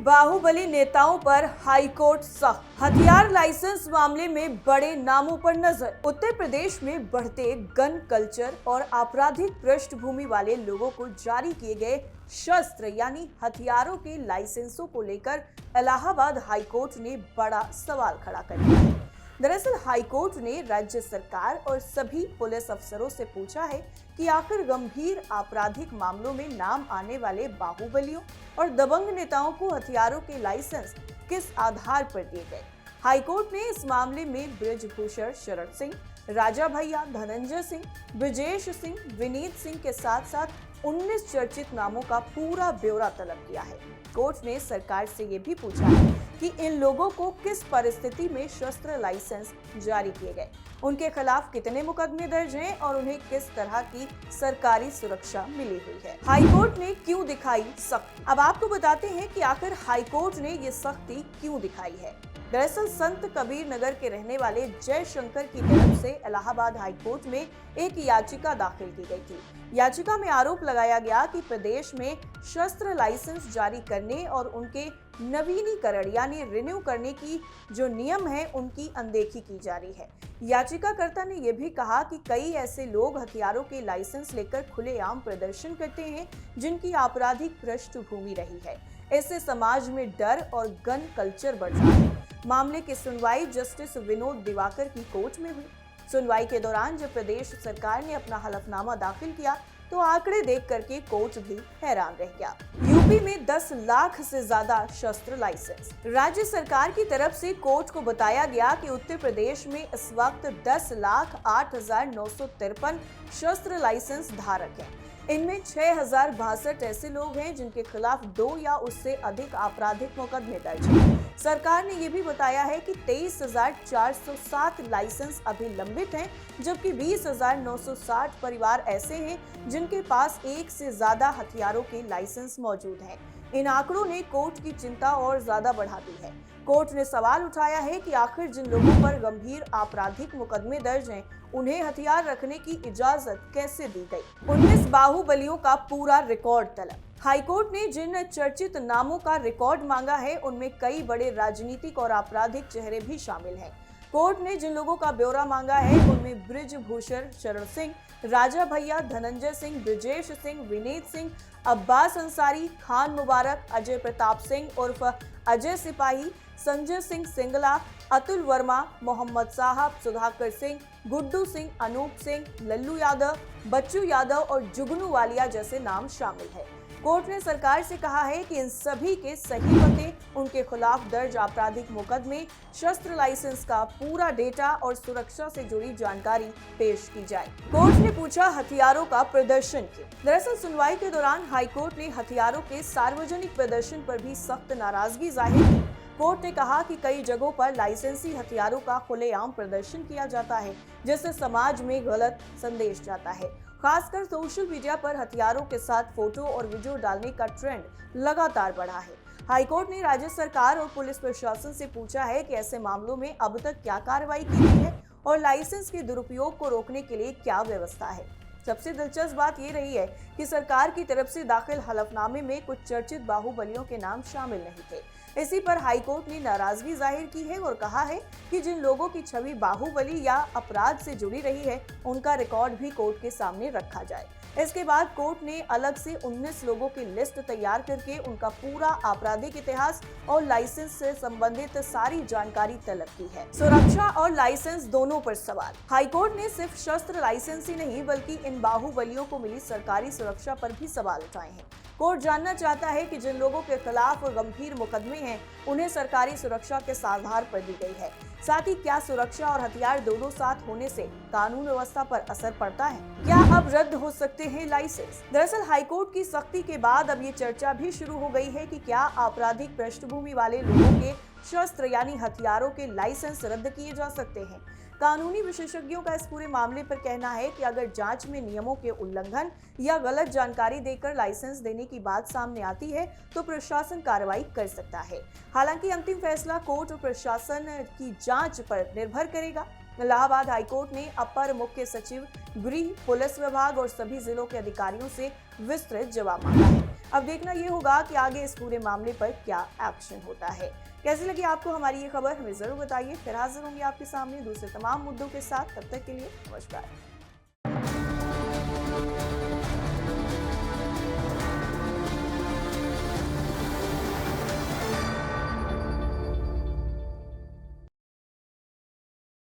बाहुबली नेताओं पर हाईकोर्ट सख्त। हथियार लाइसेंस मामले में बड़े नामों पर नजर। उत्तर प्रदेश में बढ़ते गन कल्चर और आपराधिक पृष्ठभूमि वाले लोगों को जारी किए गए शस्त्र यानी हथियारों के लाइसेंसों को लेकर इलाहाबाद हाईकोर्ट ने बड़ा सवाल खड़ा कर दिया है। दरअसल हाईकोर्ट ने राज्य सरकार और सभी पुलिस अफसरों से पूछा है कि आखिर गंभीर आपराधिक मामलों में नाम आने वाले बाहुबलियों और दबंग नेताओं को हथियारों के लाइसेंस किस आधार पर दिए गए। हाईकोर्ट ने इस मामले में बृजभूषण शरण सिंह, राजा भैया, धनंजय सिंह, ब्रजेश सिंह, विनीत सिंह के साथ साथ 19 चर्चित नामों का पूरा ब्यौरा तलब किया है। कोर्ट ने सरकार से ये भी पूछा है कि इन लोगों को किस परिस्थिति में शस्त्र लाइसेंस जारी किए गए, उनके खिलाफ कितने मुकदमे दर्ज हैं और उन्हें किस तरह की सरकारी सुरक्षा मिली हुई है। हाईकोर्ट ने क्यों दिखाई सख्ती? अब आपको बताते हैं कि आखिर हाईकोर्ट ने ये सख्ती क्यों दिखाई है। दरअसल संत कबीर नगर के रहने वाले जयशंकर की तरफ से इलाहाबाद हाईकोर्ट में एक याचिका दाखिल की गई थी। याचिका में आरोप लगाया गया कि प्रदेश में शस्त्र लाइसेंस जारी करने और उनके नवीनीकरण यानी रिन्यू करने की जो नियम है उनकी अनदेखी की जा रही है। याचिकाकर्ता ने यह भी कहा कि कई ऐसे लोग हथियारों के लाइसेंस लेकर खुलेआम प्रदर्शन करते हैं जिनकी आपराधिक पृष्ठभूमि रही है। इससे समाज में डर और गन कल्चर बढ़ रहा है। मामले की सुनवाई जस्टिस विनोद दिवाकर की कोर्ट में हुई। सुनवाई के दौरान जब प्रदेश सरकार ने अपना हलफनामा दाखिल किया तो आंकड़े देख करके कोर्ट भी हैरान रह गया। यूपी में 10 लाख से ज्यादा शस्त्र लाइसेंस। राज्य सरकार की तरफ से कोर्ट को बताया गया कि उत्तर प्रदेश में इस वक्त 10,08,953 शस्त्र लाइसेंस धारक हैं। इनमें 6,062 ऐसे लोग हैं जिनके खिलाफ 2 या उससे अधिक आपराधिक मुकदमे दर्ज हैं। सरकार ने यह भी बताया है कि 23,407 लाइसेंस अभी लंबित हैं, जबकि 20,960 परिवार ऐसे हैं जिनके पास एक से ज्यादा हथियारों के लाइसेंस मौजूद हैं। इन आंकड़ों ने कोर्ट की चिंता और ज्यादा बढ़ा दी है। कोर्ट ने सवाल उठाया है कि आखिर जिन लोगों पर गंभीर आपराधिक मुकदमे दर्ज हैं, उन्हें हथियार रखने की इजाजत कैसे दी गई। 19 बाहुबलियों का पूरा रिकॉर्ड तलब। हाईकोर्ट ने जिन चर्चित नामों का रिकॉर्ड मांगा है उनमें कई बड़े राजनीतिक और आपराधिक चेहरे भी शामिल हैं। कोर्ट ने जिन लोगों का ब्यौरा मांगा है उनमें बृजभूषण शरण सिंह, राजा भैया, धनंजय सिंह, ब्रजेश सिंह, विनीत सिंह, अब्बास अंसारी, खान मुबारक, अजय प्रताप सिंह उर्फ अजय सिपाही, संजय सिंह सिंगला, अतुल वर्मा, मोहम्मद साहब, सुधाकर सिंह, गुड्डू सिंह, अनूप सिंह, लल्लू यादव, बच्चू यादव और जुगनू वालिया जैसे नाम शामिल है। कोर्ट ने सरकार से कहा है कि इन सभी के सही पते, उनके खिलाफ दर्ज आपराधिक मुकदमे, शस्त्र लाइसेंस का पूरा डेटा और सुरक्षा से जुड़ी जानकारी पेश की जाए। कोर्ट ने पूछा हथियारों का प्रदर्शन क्यों? दरअसल सुनवाई के दौरान हाईकोर्ट ने हथियारों के सार्वजनिक प्रदर्शन पर भी सख्त नाराजगी जाहिर की। कोर्ट ने कहा कि कई जगहों पर लाइसेंसी हथियारों का खुलेआम प्रदर्शन किया जाता है, जिससे समाज में गलत संदेश जाता है। खासकर सोशल मीडिया पर हथियारों के साथ फोटो और वीडियो डालने का ट्रेंड लगातार बढ़ा है। हाईकोर्ट ने राज्य सरकार और पुलिस प्रशासन से पूछा है कि ऐसे मामलों में अब तक क्या कार्रवाई की गई है और लाइसेंस के दुरुपयोग को रोकने के लिए क्या व्यवस्था है। सबसे दिलचस्प बात ये रही है कि सरकार की तरफ से दाखिल हलफनामे में कुछ चर्चित बाहुबलियों के नाम शामिल नहीं थे। इसी पर हाईकोर्ट ने नाराजगी जाहिर की है और कहा है कि जिन लोगों की छवि बाहुबली या अपराध से जुड़ी रही है उनका रिकॉर्ड भी कोर्ट के सामने रखा जाए। इसके बाद कोर्ट ने अलग से 19 लोगों की लिस्ट तैयार करके उनका पूरा आपराधिक इतिहास और लाइसेंस से संबंधित सारी जानकारी तलब की है। सुरक्षा और लाइसेंस दोनों पर सवाल। हाईकोर्ट ने सिर्फ शस्त्र लाइसेंस ही नहीं बल्कि इन बाहुबलियों को मिली सरकारी सुरक्षा पर भी सवाल उठाए हैं। कोर्ट जानना चाहता है कि जिन लोगों के खिलाफ गंभीर मुकदमे हैं उन्हें सरकारी सुरक्षा किस आधार पर दी गई है। साथ ही क्या सुरक्षा और हथियार दोनों साथ होने से कानून व्यवस्था पर असर पड़ता है? क्या अब रद्द हो सकते हैं लाइसेंस? दरअसल हाईकोर्ट की सख्ती के बाद अब ये चर्चा भी शुरू हो गई है कि क्या आपराधिक पृष्ठभूमि वाले लोगों के शस्त्र यानी हथियारों के लाइसेंस रद्द किए जा सकते हैं। कानूनी विशेषज्ञों का इस पूरे मामले पर कहना है कि अगर जांच में नियमों के उल्लंघन या गलत जानकारी देकर लाइसेंस देने की बात सामने आती है तो प्रशासन कार्रवाई कर सकता है। हालांकि अंतिम फैसला कोर्ट और प्रशासन की जांच पर निर्भर करेगा। इलाहाबाद हाईकोर्ट ने अपर मुख्य सचिव, गृह, पुलिस विभाग और सभी जिलों के अधिकारियों से विस्तृत जवाब मांगा है। अब देखना ये होगा कि आगे इस पूरे मामले पर क्या एक्शन होता है। कैसी लगी आपको हमारी ये खबर, हमें जरूर बताइए। फिर हाजिर होंगे आपके सामने दूसरे तमाम मुद्दों के साथ। तब तक के लिए नमस्कार।